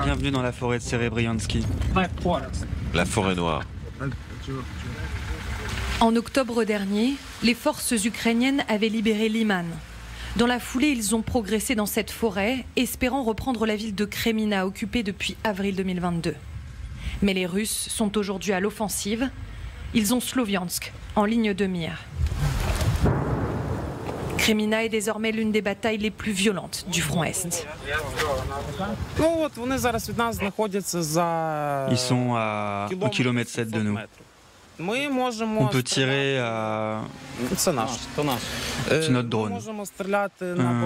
Bienvenue dans la forêt de Serebriansky. La forêt noire. En octobre dernier, les forces ukrainiennes avaient libéré Liman. Dans la foulée, ils ont progressé dans cette forêt, espérant reprendre la ville de Kremina, occupée depuis avril 2022. Mais les Russes sont aujourd'hui à l'offensive. Ils ont Sloviansk en ligne de mire. Kremina est désormais l'une des batailles les plus violentes du front Est. Ils sont à 1,7 km de nous. On peut tirer à... C'est notre drone.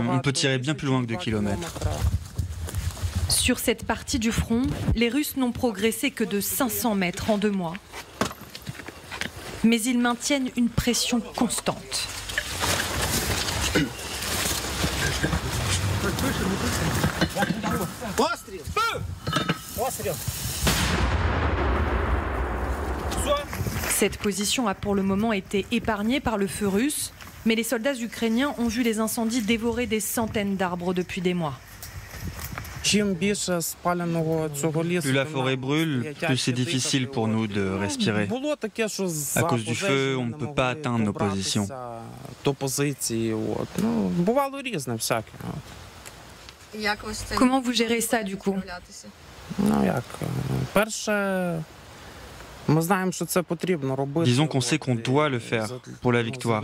On peut tirer bien plus loin que 2 km. Sur cette partie du front, les Russes n'ont progressé que de 500 mètres en 2 mois. Mais ils maintiennent une pression constante. Cette position a pour le moment été épargnée par le feu russe, mais les soldats ukrainiens ont vu les incendies dévorer des centaines d'arbres depuis des mois. Plus la forêt brûle, plus c'est difficile pour nous de respirer. À cause du feu, on ne peut pas atteindre nos positions. Comment vous gérez ça du coup? Disons qu'on sait qu'on doit le faire pour la victoire.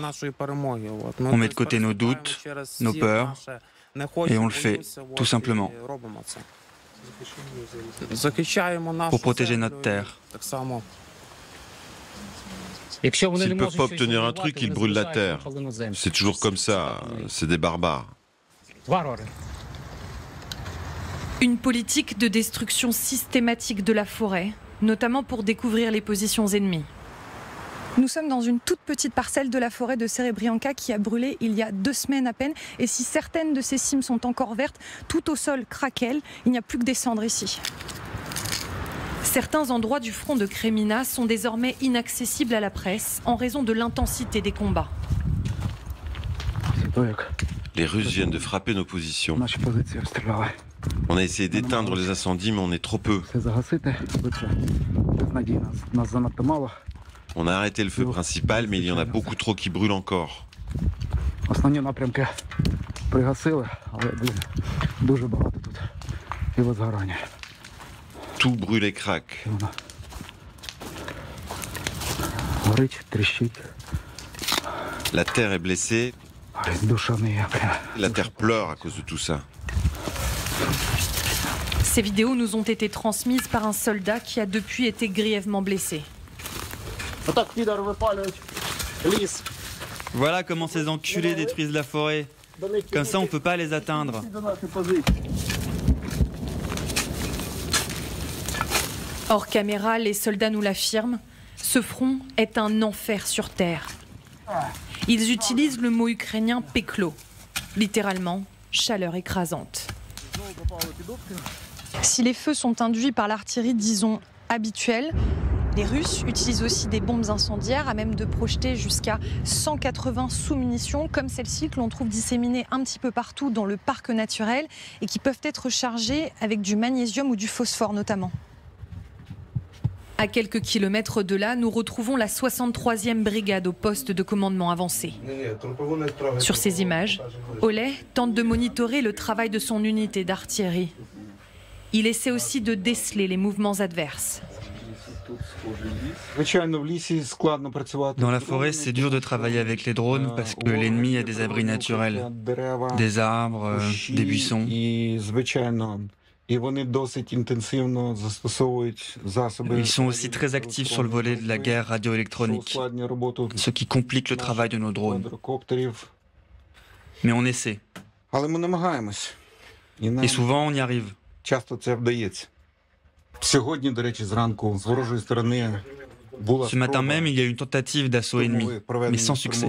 On met de côté nos doutes, nos peurs, et on le fait, tout simplement. Pour protéger notre terre. S'ils ne peuvent pas obtenir un truc, ils brûlent la terre. C'est toujours comme ça, c'est des barbares. Une politique de destruction systématique de la forêt, notamment pour découvrir les positions ennemies. Nous sommes dans une toute petite parcelle de la forêt de Serebrianka qui a brûlé il y a 2 semaines à peine. Et si certaines de ces cimes sont encore vertes, tout au sol craquelle. Il n'y a plus que des cendres ici. Certains endroits du front de Kremina sont désormais inaccessibles à la presse en raison de l'intensité des combats. Les Russes viennent de frapper nos positions. On a essayé d'éteindre les incendies, mais on est trop peu. On a arrêté le feu principal, mais il y en a beaucoup trop qui brûlent encore. Tout brûle et craque. La terre est blessée. La terre pleure à cause de tout ça. Ces vidéos nous ont été transmises par un soldat qui a depuis été grièvement blessé. Voilà comment ces enculés détruisent la forêt. Comme ça, on ne peut pas les atteindre. Hors caméra, les soldats nous l'affirment, ce front est un enfer sur terre. Ils utilisent le mot ukrainien peklo, littéralement chaleur écrasante. Si les feux sont induits par l'artillerie, disons, habituelle, les Russes utilisent aussi des bombes incendiaires à même de projeter jusqu'à 180 sous-munitions comme celle-ci que l'on trouve disséminées un petit peu partout dans le parc naturel et qui peuvent être chargées avec du magnésium ou du phosphore notamment. À quelques kilomètres de là, nous retrouvons la 63e brigade au poste de commandement avancé. Sur ces images, Oleh tente de monitorer le travail de son unité d'artillerie. Il essaie aussi de déceler les mouvements adverses. Dans la forêt, c'est dur de travailler avec les drones parce que l'ennemi a des abris naturels, des arbres, des buissons. Ils sont aussi très actifs sur le volet de la guerre radioélectronique, ce qui complique le travail de nos drones. Mais on essaie. Et souvent, on y arrive. Ce matin même, il y a eu une tentative d'assaut ennemi, mais sans succès.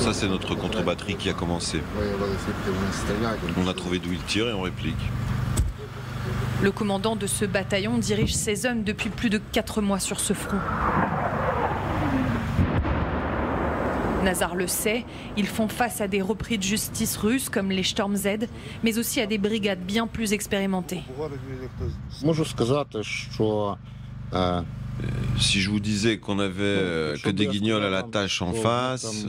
Ça, c'est notre contre-batterie qui a commencé. On a trouvé d'où ils tirent et on réplique. Le commandant de ce bataillon dirige ses hommes depuis plus de 4 mois sur ce front. Nazar le sait, ils font face à des repris de justice russes comme les Storm Z, mais aussi à des brigades bien plus expérimentées. Si je vous disais qu'on avait que des guignols à la tâche en face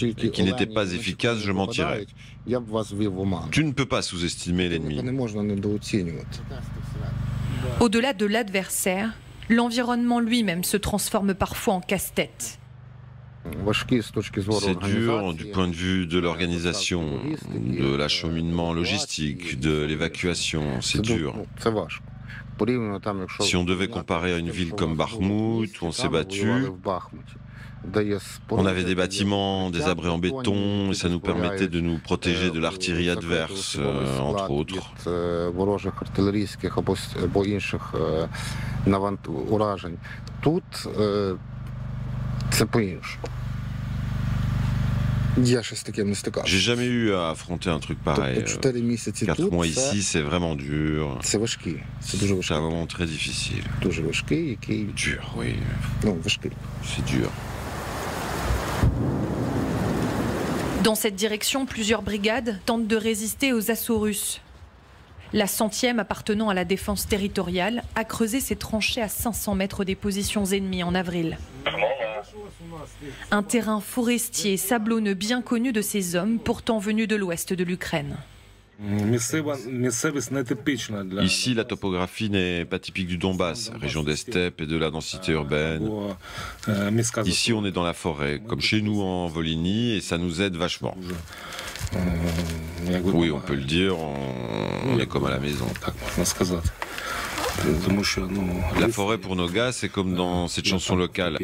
et qui n'étaient pas efficaces, je mentirais. Tu ne peux pas sous-estimer l'ennemi. Au-delà de l'adversaire, l'environnement lui-même se transforme parfois en casse-tête. C'est dur du point de vue de l'organisation, de l'acheminement logistique, de l'évacuation, c'est dur. Si on devait comparer à une ville comme Bakhmout, où on s'est battu, on avait des bâtiments, des abris en béton, et ça nous permettait de nous protéger de l'artillerie adverse, entre autres. J'ai jamais eu à affronter un truc pareil. 4 mois ici, c'est vraiment dur. C'est un moment très difficile. Dur, oui. C'est dur. Dans cette direction, plusieurs brigades tentent de résister aux assauts russes. La 100e, appartenant à la défense territoriale, a creusé ses tranchées à 500 mètres des positions ennemies en avril. Un terrain forestier sablonneux bien connu de ces hommes, pourtant venus de l'ouest de l'Ukraine. Ici, la topographie n'est pas typique du Donbass, région des steppes et de la densité urbaine. Ici, on est dans la forêt, comme chez nous en Volhynie, et ça nous aide vachement. Oui, on peut le dire, on est comme à la maison. La forêt pour nos gars, c'est comme dans cette chanson locale.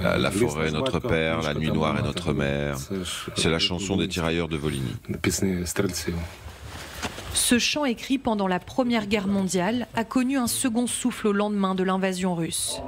La forêt est notre père, la nuit noire est notre mère. C'est la chanson des tirailleurs de Volhynie. Ce chant écrit pendant la Première Guerre mondiale a connu un second souffle au lendemain de l'invasion russe.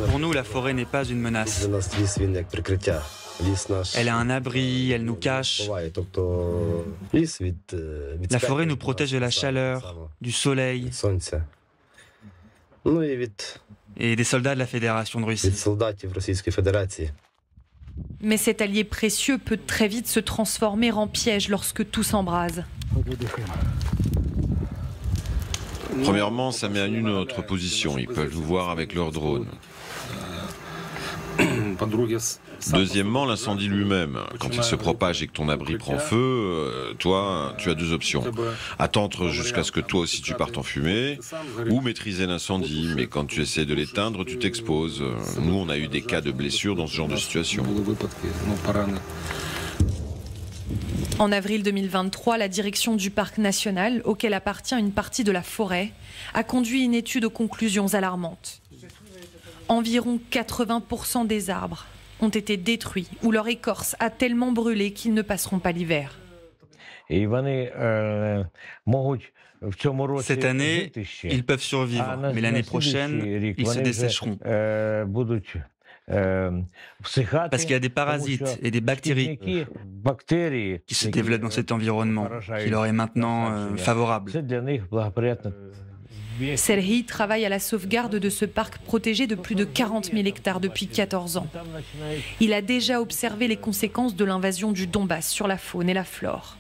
Pour nous, la forêt n'est pas une menace. Elle a un abri, elle nous cache. La forêt nous protège de la chaleur, du soleil et des soldats de la Fédération de Russie. Mais cet allié précieux peut très vite se transformer en piège lorsque tout s'embrase. Premièrement, ça met à nu notre position. Ils peuvent nous voir avec leurs drones. Deuxièmement, l'incendie lui-même. Quand il se propage et que ton abri prend feu, toi, tu as 2 options. Attendre jusqu'à ce que toi aussi tu partes en fumée, ou maîtriser l'incendie. Mais quand tu essaies de l'éteindre, tu t'exposes. Nous, on a eu des cas de blessures dans ce genre de situation. En avril 2023, la direction du parc national, auquel appartient une partie de la forêt, a conduit une étude aux conclusions alarmantes. Environ 80% des arbres ont été détruits ou leur écorce a tellement brûlé qu'ils ne passeront pas l'hiver. Cette année, ils peuvent survivre, mais l'année prochaine, ils se dessécheront. Parce qu'il y a des parasites et des bactéries qui se développent dans cet environnement, qui leur est maintenant favorable. Serhiy travaille à la sauvegarde de ce parc protégé de plus de 40 000 hectares depuis 14 ans. Il a déjà observé les conséquences de l'invasion du Donbass sur la faune et la flore.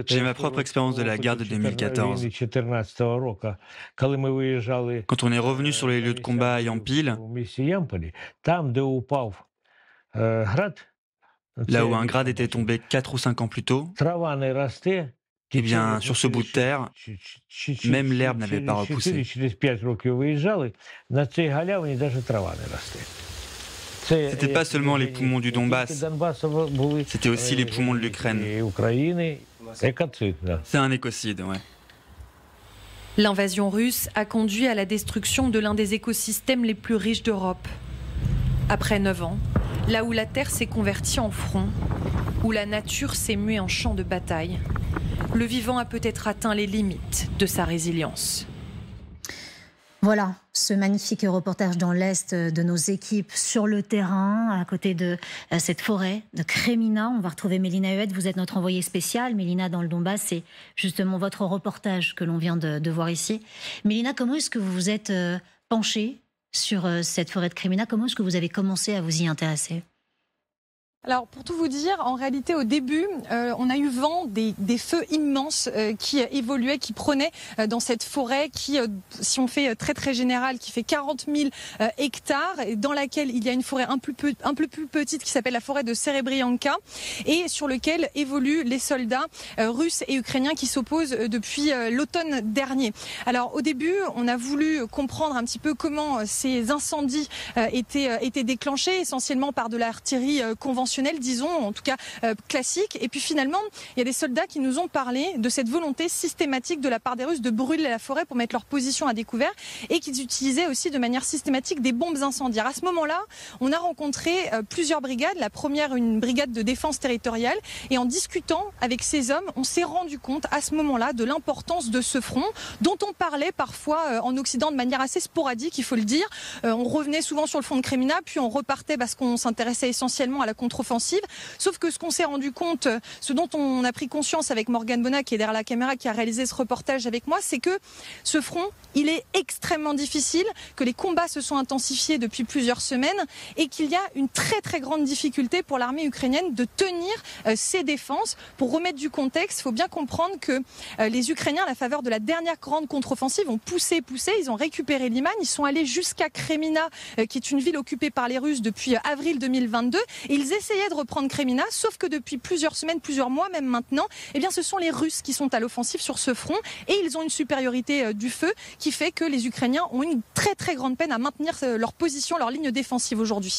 J'ai ma propre expérience de la guerre de 2014. Quand on est revenu sur les lieux de combat à Yampil, là où un grade était tombé 4 ou 5 ans plus tôt, eh bien, sur ce bout de terre, même l'herbe n'avait pas repoussé. C'était pas seulement les poumons du Donbass, c'était aussi les poumons de l'Ukraine. C'est un écocide, ouais. L'invasion russe a conduit à la destruction de l'un des écosystèmes les plus riches d'Europe. Après 9 ans, là où la terre s'est convertie en front, où la nature s'est muée en champ de bataille, le vivant a peut-être atteint les limites de sa résilience. Voilà, ce magnifique reportage dans l'Est de nos équipes sur le terrain, à côté de cette forêt de Kreminna. On va retrouver Mélina Huet, vous êtes notre envoyée spéciale. Mélina, dans le Donbass, c'est justement votre reportage que l'on vient de voir ici. Mélina, comment est-ce que vous vous êtes penchée sur cette forêt de Kreminna? Comment est-ce que vous avez commencé à vous y intéresser? Alors pour tout vous dire, en réalité au début, on a eu vent des feux immenses qui évoluaient, qui prenaient dans cette forêt qui, si on fait très très général, qui fait 40 000 hectares, et dans laquelle il y a une forêt un peu plus petite qui s'appelle la forêt de Serebrianka et sur lequel évoluent les soldats russes et ukrainiens qui s'opposent depuis l'automne dernier. Alors au début, on a voulu comprendre un petit peu comment ces incendies étaient déclenchés, essentiellement par de l'artillerie conventionnelle, disons, en tout cas classique. Et puis finalement, il y a des soldats qui nous ont parlé de cette volonté systématique de la part des Russes de brûler la forêt pour mettre leur position à découvert et qu'ils utilisaient aussi de manière systématique des bombes incendiaires. À ce moment-là, on a rencontré plusieurs brigades. La première, une brigade de défense territoriale. Et en discutant avec ces hommes, on s'est rendu compte à ce moment-là de l'importance de ce front dont on parlait parfois en Occident de manière assez sporadique, il faut le dire. On revenait souvent sur le front de Kreminna, puis on repartait parce qu'on s'intéressait essentiellement à la contre-offensive. Sauf que ce qu'on s'est rendu compte, ce dont on a pris conscience avec Morgane Bonnat, qui est derrière la caméra, qui a réalisé ce reportage avec moi, c'est que ce front, il est extrêmement difficile, que les combats se sont intensifiés depuis plusieurs semaines et qu'il y a une très très grande difficulté pour l'armée ukrainienne de tenir ses défenses. Pour remettre du contexte, il faut bien comprendre que les Ukrainiens, à la faveur de la dernière grande contre-offensive, ont poussé, ils ont récupéré Liman, ils sont allés jusqu'à Kreminna, qui est une ville occupée par les Russes depuis avril 2022, et ils essayaient de reprendre Kreminna, sauf que depuis plusieurs semaines, plusieurs mois même maintenant, eh bien ce sont les Russes qui sont à l'offensive sur ce front et ils ont une supériorité du feu qui fait que les Ukrainiens ont une très très grande peine à maintenir leur position, leur ligne défensive aujourd'hui.